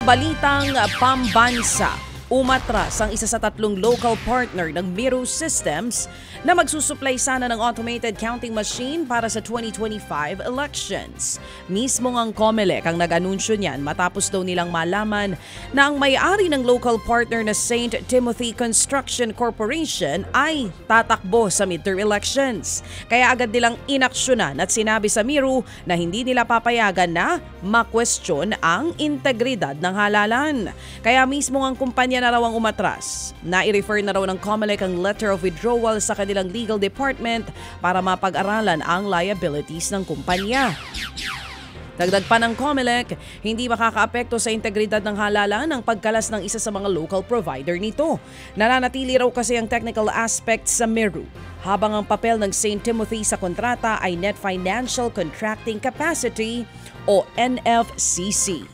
Balitang pambansa. Umatras ang isa sa tatlong local partner ng Miro Systems na magsusupply sana ng automated counting machine para sa 2025 elections. Mismo ang COMELEC ang nag-anunsyo niyan matapos daw nilang malaman na ang may-ari ng local partner na St. Timothy Construction Corporation ay tatakbo sa midterm elections. Kaya agad nilang inaksyonan at sinabi sa Miro na hindi nila papayagan na makwestiyon ang integridad ng halalan. Kaya mismo ang kumpanya na raw ang umatras. Nai-refer na raw ng COMELEC ang letter of withdrawal sa kanilang legal department para mapag-aralan ang liabilities ng kumpanya. Dagdag pa ng COMELEC, hindi makakaapekto sa integridad ng halalan ang pagkalas ng isa sa mga local provider nito. Nananatili raw kasi ang technical aspect sa Miro, habang ang papel ng St. Timothy sa kontrata ay Net Financial Contracting Capacity o NFCC.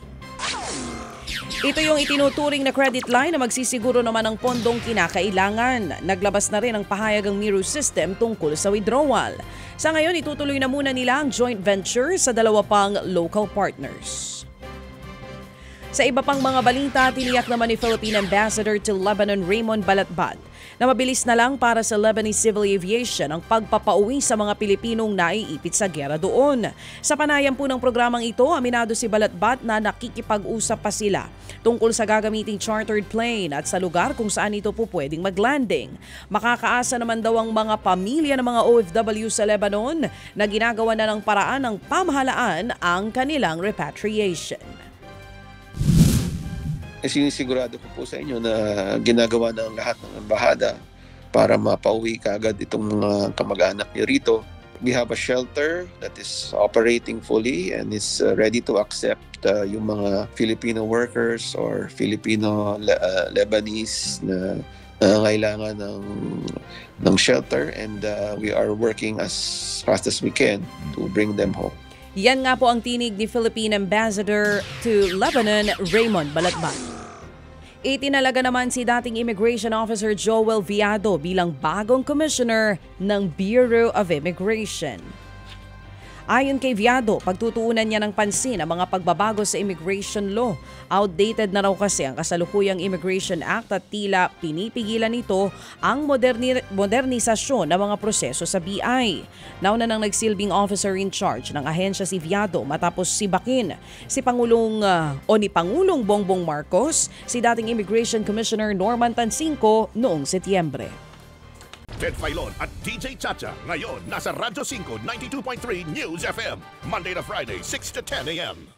Ito yung itinuturing na credit line na magsisiguro naman ng pondong kinakailangan. Naglabas na rin ang pahayag ng Miro System tungkol sa withdrawal. Sa ngayon, itutuloy na muna nila ang joint venture sa dalawa pang local partners. Sa iba pang mga balita, tiniyak naman ni Philippine Ambassador to Lebanon Raymond Balatbat na mabilis na lang para sa Lebanese Civil Aviation ang pagpapauwi sa mga Pilipinong naiipit sa gera doon. Sa panayam po ng programang ito, aminado si Balatbat na nakikipag-usap pa sila tungkol sa gagamiting chartered plane at sa lugar kung saan ito po pwedeng maglanding. Makakaasa naman daw ang mga pamilya ng mga OFW sa Lebanon na ginagawa na ng paraan ng pamahalaan ang kanilang repatriation. Sinisigurado ko po sa inyo na ginagawa ng lahat ng embahada para mapauwi kaagad itong mga kamag-anak niyo rito. We have a shelter that is operating fully and is ready to accept yung mga Filipino workers or Filipino Lebanese na kailangan ng shelter, and we are working as fast as we can to bring them home. Yan nga po ang tinig ni Philippine Ambassador to Lebanon, Raymond Balatbat. Itinalaga naman si dating Immigration Officer Joel Viado bilang bagong commissioner ng Bureau of Immigration. Ayon kay Viado, pagtutuunan niya ng pansin ang mga pagbabago sa immigration law. Outdated na raw kasi ang kasalukuyang Immigration Act at tila pinipigilan nito ang modernisasyon ng mga proseso sa BI. Nauna nang nagsilbing officer in charge ng ahensya si Viado matapos sibakin ni Pangulong Bongbong Marcos, si dating Immigration Commissioner Norman Tansinco noong Setyembre. Ted Filon at DJ Chacha ngayon nasa Radyo 5 92.3 News FM Monday to Friday 6 to 10 a.m.